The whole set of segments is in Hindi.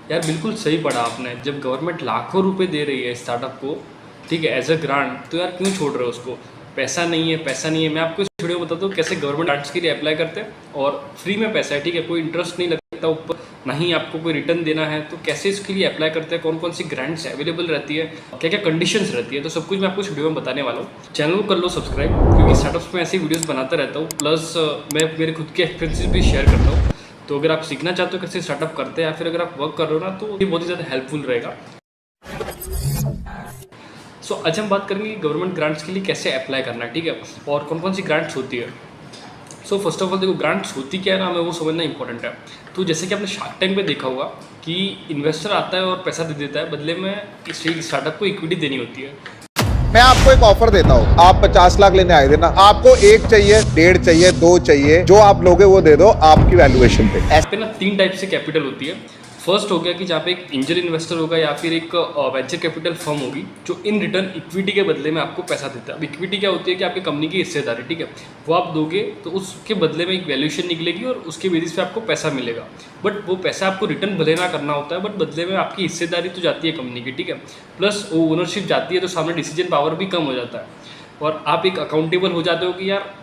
यार बिल्कुल सही पढ़ा आपने। जब गवर्नमेंट लाखों रुपए दे रही है स्टार्टअप को, ठीक है, एज अ ग्रांट, तो यार क्यों छोड़ रहे हो उसको? पैसा नहीं है, पैसा नहीं है। मैं आपको इस वीडियो में बताता हूँ कैसे गवर्नमेंट ग्रांट्स के लिए अप्लाई करते हैं, और फ्री में पैसा है, ठीक है, कोई इंटरेस्ट नहीं लगता ऊपर, ना ही आपको कोई रिटर्न देना है। तो कैसे इसके लिए अप्लाई करते हैं, कौन कौन सी ग्रांट्स अवेलेबल रहती है, क्या क्या कंडीशंस रहती है, तो सब कुछ मैं आपको इस वीडियो में बताने वाला हूँ। चैनल को कर लो सब्सक्राइब, क्योंकि स्टार्टअप्स में ऐसी वीडियोस बनाता रहता हूँ, प्लस मैं मेरे खुद के एक्सपीरियंसेस भी शेयर करता हूँ। तो अगर आप सीखना चाहते हो कैसे स्टार्टअप करते हैं, या फिर अगर आप वर्क कर रहे हो ना, तो ये बहुत ही ज़्यादा हेल्पफुल रहेगा। सो आज हम बात करेंगे गवर्नमेंट ग्रांट्स के लिए कैसे अप्लाई करना है, ठीक है, और कौन कौन सी ग्रांट्स होती है। सो फर्स्ट ऑफ ऑल देखो, ग्रांट्स होती क्या है ना, हमें वो समझना इंपॉर्टेंट है। तो जैसे कि आपने शार्क टैंक पे देखा होगा कि इन्वेस्टर आता है और पैसा दे देता है, बदले में इस स्टार्टअप को इक्विटी देनी होती है। मैं आपको एक ऑफर देता हूँ, आप 50 लाख लेने आए थे ना, आपको 1 चाहिए, 1.5 चाहिए, 2 चाहिए, जो आप लोगे वो दे दो आपकी वैल्यूएशन पे। ऐसे ना 3 टाइप से कैपिटल होती है। फर्स्ट हो गया कि जहाँ पे एक एंजल इन्वेस्टर होगा या फिर एक वेंचर कैपिटल फर्म होगी, जो इन रिटर्न इक्विटी के बदले में आपको पैसा देता है। अब इक्विटी क्या होती है कि आपकी कंपनी की हिस्सेदारी, ठीक है, वो आप दोगे तो उसके बदले में एक वैल्यूएशन निकलेगी और उसके बेसिस पे आपको पैसा मिलेगा। बट वो पैसा आपको रिटर्न भले ना करना होता है, बट बदले में आपकी हिस्सेदारी तो जाती है कंपनी की, ठीक है, प्लस वो ओनरशिप जाती है, तो सामने डिसीजन पावर भी कम हो जाता है, और आप एक अकाउंटेबल हो जाते हो कि यार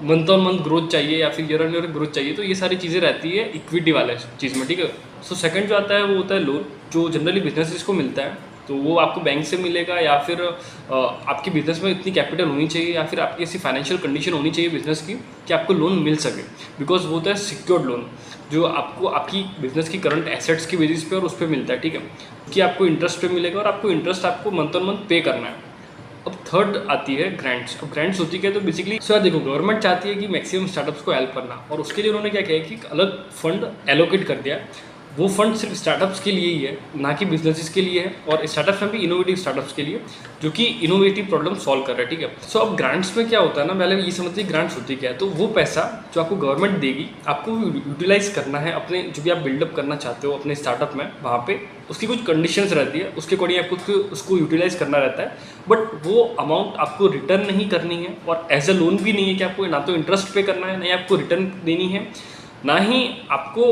मंथ ऑन मंथ ग्रोथ चाहिए या फिर ईयर ऑन ईयर ग्रोथ चाहिए। तो ये सारी चीज़ें रहती है इक्विटी वाले चीज़ में, ठीक है। सो सेकंड जो आता है वो होता है लोन, जो जनरली बिजनेसेस को मिलता है। तो वो आपको बैंक से मिलेगा, या फिर आपके बिजनेस में इतनी कैपिटल होनी चाहिए, या फिर आपकी ऐसी फाइनेंशियल कंडीशन होनी चाहिए बिजनेस की कि आपको लोन मिल सके। बिकॉज वो होता है सिक्योर्ड लोन, जो आपको आपकी बिजनेस की करंट एसेट्स की बेसिस पे और उस पर मिलता है, ठीक है, कि आपको इंटरेस्ट पे मिलेगा, और आपको इंटरेस्ट आपको मंथ ऑन मंथ पे करना है। अब थर्ड आती है ग्रांट्स। अब ग्रांट्स होती है तो बेसिकली सर देखो, गवर्नमेंट चाहती है कि मैक्सिमम स्टार्टअप्स को हेल्प करना, और उसके लिए उन्होंने क्या किया कि अलग फंड एलोकेट कर दिया। वो फंड सिर्फ स्टार्टअप्स के लिए ही है, ना कि बिजनेसेस के लिए है, और स्टार्टअप्स में भी इनोवेटिव स्टार्टअप्स के लिए, जो कि इनोवेटिव प्रॉब्लम सॉल्व कर रहा है, ठीक है। सो अब ग्रांट्स में क्या होता है ना, पहले ये समझते हैं ग्रांट्स होती क्या है। तो वो पैसा जो आपको गवर्नमेंट देगी, आपको यूटिलाइज करना है अपने जो भी आप बिल्डअप करना चाहते हो अपने स्टार्टअप में, वहाँ पे उसकी कुछ कंडीशंस रहती है, उसके अकॉर्डिंग आपको उसको यूटिलाइज करना रहता है। बट वो अमाउंट आपको रिटर्न नहीं करनी है, और एज अ लोन भी नहीं है कि आपको ना तो इंटरेस्ट पे करना है, ना ही आपको रिटर्न देनी है, ना ही आपको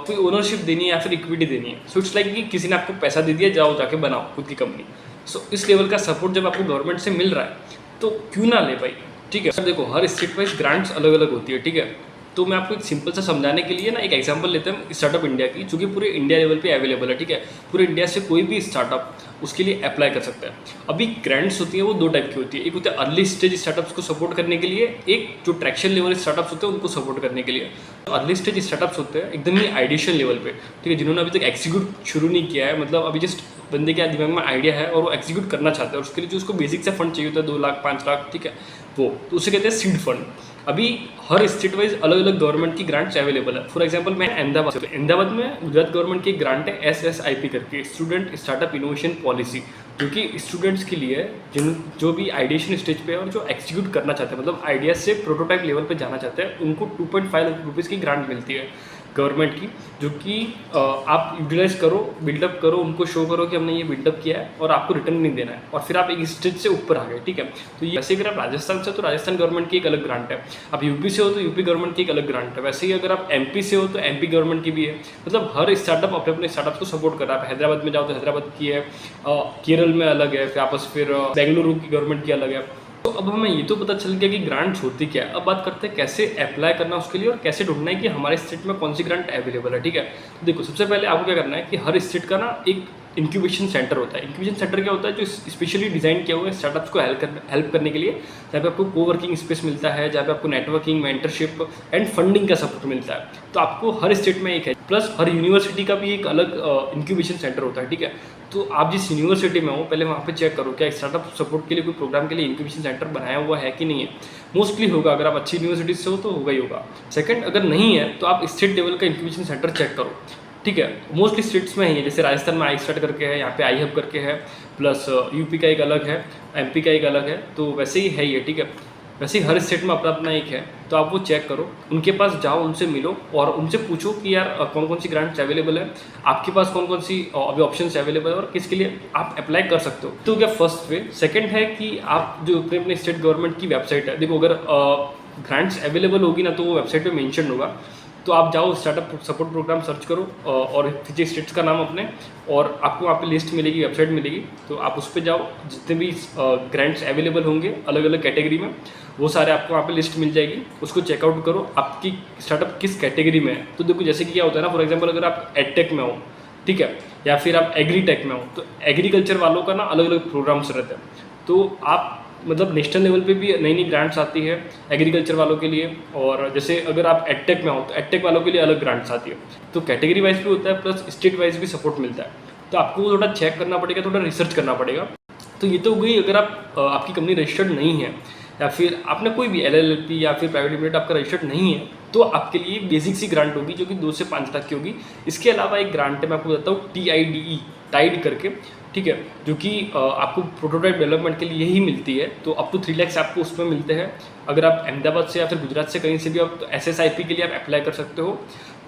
कोई ओनरशिप देनी है या फिर इक्विटी देनी है। सो इट्स लाइक कि किसी ने आपको पैसा दे दिया, जाओ जाके बनाओ खुद की कंपनी। सो इस लेवल का सपोर्ट जब आपको गवर्नमेंट से मिल रहा है, तो क्यों ना ले भाई, ठीक है। देखो, हर स्टेट वाइज ग्रांट्स अलग अलग होती है, ठीक है। तो मैं आपको एक सिंपल सा समझाने के लिए ना एक एग्जांपल लेते हैं स्टार्टअप इंडिया की, जो कि पूरे इंडिया लेवल पे अवेलेबल है, ठीक है। पूरे इंडिया से कोई भी स्टार्टअप उसके लिए अप्लाई कर सकता है। अभी ग्रांट्स होती है वो 2 टाइप की होती है। एक होता है अर्ली स्टेज स्टार्टअप्स को सपोर्ट करने के लिए, एक जो ट्रैक्शन लेवल स्टार्टअप्स होते हैं उनको सपोर्ट करने के लिए। अर्ली स्टेज स्टार्टअप्स होते हैं एकदम ही आइडिएशन लेवल पे, ठीक है, जिन्होंने अभी तक एग्जीक्यूट शुरू नहीं किया है, मतलब अभी जस्ट बंदे के दिमाग में आइडिया है और वो एग्जीक्यूट करना चाहते हैं, और उसके लिए जो उसको बेसिक से फंड चाहिए होता है 2 लाख 5 लाख, ठीक है, वो तो उसे कहते हैं सीड फंड। अभी हर स्टेट वाइज अलग अलग गवर्नमेंट की ग्रांट्स अवेलेबल है। फॉर एग्जांपल मैं अहमदाबाद में गुजरात गवर्नमेंट की एक ग्रांट है SSIP करके, स्टूडेंट स्टार्टअप इनोवेशन पॉलिसी, जो कि स्टूडेंट्स के लिए जो भी आइडिएशन स्टेज पे है और जो एग्जीक्यूट करना चाहते हैं, मतलब आइडिया से प्रोटोटाइप लेवल पे जाना चाहते हैं, उनको 2.5 लाख रुपीज़ की ग्रांट मिलती है गवर्नमेंट की, जो कि आप यूटिलाइज करो, बिल्डअप करो, उनको शो करो कि हमने ये बिल्डअप किया है, और आपको रिटर्न नहीं देना है, और फिर आप एक स्टेज से ऊपर आ गए, ठीक है। तो ये वैसे अगर आप राजस्थान से हो तो राजस्थान गवर्नमेंट की एक अलग ग्रांट है, आप यूपी से हो तो यूपी गवर्नमेंट की एक अलग ग्रांट है, वैसे ही अगर आप MP से हो तो MP गवर्नमेंट की भी है। मतलब हर स्टार्टअप अपने अपने स्टार्टअप को सपोर्ट कर रहा है। आप हैदराबाद में जाओ तो हैदराबाद की है, केरल में अलग है, फिर बेंगलुरु की गवर्नमेंट की अलग है। तो अब हमें ये तो पता चल गया कि ग्रांट्स होती क्या है। अब बात करते हैं कैसे अप्लाई करना उसके लिए, और कैसे ढूंढना है कि हमारे स्टेट में कौन सी ग्रांट अवेलेबल है, ठीक है। तो देखो, सबसे पहले आपको क्या करना है कि हर स्टेट का ना एक इंक्यूबेशन सेंटर होता है। इंक्यूबेशन सेंटर क्या होता है, जो स्पेशली डिज़ाइन किया हुआ है स्टार्टअप्स को हेल्प करने के लिए, जहाँ पे आपको कोवर्किंग स्पेस मिलता है, जहाँ पे आपको नेटवर्किंग, मेंटरशिप एंड फंडिंग का सपोर्ट मिलता है। तो आपको हर स्टेट में एक है, प्लस हर यूनिवर्सिटी का भी एक अलग इंक्यूबेशन सेंटर होता है, ठीक है। तो आप जिस यूनिवर्सिटी में हो, पहले वहाँ पे चेक करो क्या स्टार्टअप सपोर्ट के लिए कोई प्रोग्राम के लिए इंक्यूबेशन सेंटर बनाया हुआ है कि नहीं है। मोस्टली होगा, अगर आप अच्छी यूनिवर्सिटी से हो तो होगा ही होगा। सेकंड, अगर नहीं है तो आप स्टेट लेवल का इंक्यूबेशन सेंटर चेक करो, ठीक है। मोस्टली स्टेट्स में ही है, जैसे राजस्थान में iStart करके है, यहाँ पे iHub करके है, प्लस यूपी का एक अलग है, MP का एक अलग है, तो वैसे ही है ये, ठीक है। वैसे ही हर स्टेट में अपना अपना एक है, तो आप वो चेक करो, उनके पास जाओ, उनसे मिलो और उनसे पूछो कि यार कौन कौन सी ग्रांट्स अवेलेबल है, आपके पास कौन कौन सी अभी ऑप्शंस अवेलेबल है और किसके लिए आप अप्लाई कर सकते हो। तो क्या फर्स्ट वे। सेकंड है कि आप जो अपने अपने स्टेट गवर्नमेंट की वेबसाइट है, देखो अगर ग्रांट्स अवेलेबल होगी ना तो वो वेबसाइट पे मेंशन होगा तो आप जाओ स्टार्टअप सपोर्ट प्रोग्राम सर्च करो और पीछे स्टेट्स का नाम अपने, और आपको वहाँ पे लिस्ट मिलेगी, वेबसाइट मिलेगी, तो आप उस पर जाओ, जितने भी ग्रांट्स अवेलेबल होंगे अलग अलग कैटेगरी में वो सारे आपको वहाँ पे लिस्ट मिल जाएगी, उसको चेकआउट करो आपकी स्टार्टअप किस कैटेगरी में है। तो देखो जैसे कि क्या होता है ना, फॉर एग्जांपल अगर आप एडटेक में हो, ठीक है, या फिर आप एग्रीटेक में हो, तो एग्रीकल्चर वालों का ना अलग अलग प्रोग्राम्स रहते हैं, तो आप मतलब नेशनल लेवल पे भी नई नई ग्रांट्स आती है एग्रीकल्चर वालों के लिए, और जैसे अगर आप एडटेक में हो तो एडटेक वालों के लिए अलग ग्रांट्स आती है, तो कैटेगरी वाइज भी होता है प्लस स्टेट वाइज भी सपोर्ट मिलता है। तो आपको थोड़ा चेक करना पड़ेगा, थोड़ा रिसर्च करना पड़ेगा। तो ये तो हो गई अगर आप आपकी कंपनी रजिस्टर्ड नहीं है, या फिर आपने कोई भी LLP या फिर प्राइवेट लिमिटेड आपका रजिस्टर्ड नहीं है, तो आपके लिए बेसिक सी ग्रांट होगी जो कि 2 से 5 लाख की होगी। इसके अलावा एक ग्रांट है, मैं आपको बताता हूँ, TIDE टाइड करके, ठीक है, जो कि आपको प्रोटोटाइप डेवलपमेंट के लिए ही मिलती है, तो अप टू 3 लाख आपको उसमें मिलते हैं। अगर आप अहमदाबाद से या फिर गुजरात से कहीं से भी आप, तो SSIP के लिए आप अप्लाई कर सकते हो,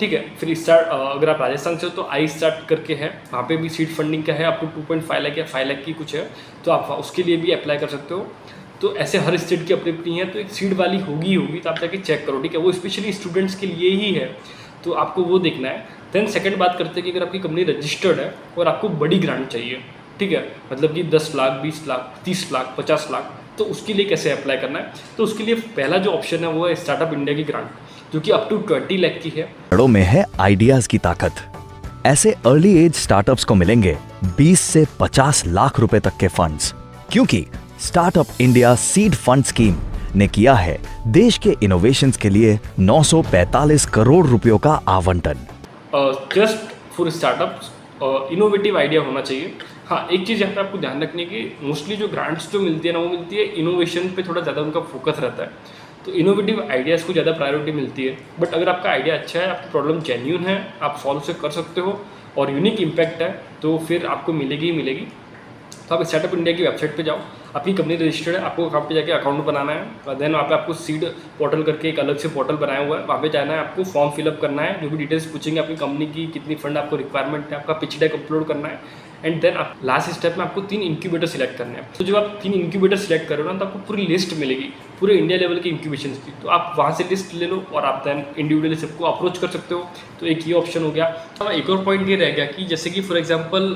ठीक है। फिर अगर आप राजस्थान से हो तो iStart करके है, वहाँ पे भी सीड फंडिंग का है, अप टू 2.5 लाख या 5 लाख की कुछ है, तो आप उसके लिए भी अप्लाई कर सकते हो। तो ऐसे हर स्टेट की अपनी अपनी है, तो एक सीड वाली होगी तो आप जाके चेक करो, ठीक है, वो स्पेशली स्टूडेंट्स के लिए ही है, तो आपको वो देखना है। देन सेकंड बात करते हैं कि अगर आपकी कंपनी रजिस्टर्ड है और आपको बड़ी ग्रांट चाहिए, ठीक है, मतलब कि 10 लाख, 20 लाख, 30 लाख, 50 लाख, तो उसके लिए कैसे अप्लाई करना है। तो उसके लिए पहला जो ऑप्शन है वो है स्टार्टअप इंडिया की ग्रांट, जो कि अप टू 20 लाख की है। बड़ों में है आइडियाज की ताकत। ऐसे अर्ली एज स्टार्टअप्स को मिलेंगे 20 से 50 लाख रुपए तक के फंड्स, क्योंकि startup India seed fund scheme ने किया है देश के इनोवेशंस के लिए 945 करोड़ रुपयों का आवंटन। Just for startups innovative idea होना चाहिए। हाँ, एक चीज़ यहाँ पे आपको ध्यान रखनी है कि मोस्टली जो ग्रांट्स जो मिलती है ना, वो मिलती है इनोवेशन पे थोड़ा ज़्यादा उनका फोकस रहता है, तो इनोवेटिव आइडियाज़ को ज़्यादा प्रायोरिटी मिलती है। बट अगर आपका आइडिया अच्छा है, आपकी प्रॉब्लम जेन्यून है, आप सॉल्व से कर सकते हो और यूनिक इम्पैक्ट है, तो फिर आपको मिलेगी ही मिलेगी। तो आप स्टार्टअप इंडिया की वेबसाइट पे जाओ, आपकी कंपनी रजिस्टर्ड है, आपको वहाँ पे जाके अकाउंट बनाना है, देन वहाँ पे आपको सीड पोर्टल करके एक अलग से पोर्टल बनाया हुआ है, वहाँ पे जाना है, आपको फॉर्म फिलअप करना है, जो भी डिटेल्स पूछेंगे आपकी कंपनी की, कितनी फंड आपको रिक्वायरमेंट है, आपका पिच डेक अपलोड करना है, एंड देन आप लास्ट स्टेप में आपको 3 इंक्यूबेटर सिलेक्ट करने हैं। तो जब आप 3 इंक्यूबेटर सिलेक्ट करो ना, तो आपको पूरी लिस्ट मिलेगी पूरे इंडिया लेवल की इंक्यूबेशन की, तो आप वहाँ से लिस्ट ले लो और आप देन इंडिविजुअली सबको अप्रोच कर सकते हो। तो एक ये ऑप्शन हो गया। तो एक और पॉइंट ये रह गया कि जैसे कि फॉर एग्जांपल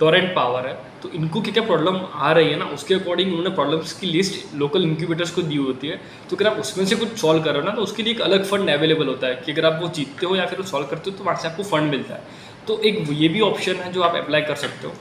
टोरेंट पावर है, तो इनको क्या क्या प्रॉब्लम आ रही है ना, उसके अकॉर्डिंग उन्होंने प्रॉब्लम्स की लिस्ट लोकल इंक्यूबेटर्स को दी होती है। तो अगर आप उसमें से कुछ सॉल्व करो ना, तो उसके लिए एक अलग फंड अवेलेबल होता है कि अगर आप वो जीतते हो या फिर वो सॉल्व करते हो तो वहाँ से आपको फंड मिलता है। तो एक ये भी ऑप्शन है जो आप अप्लाई कर सकते हो।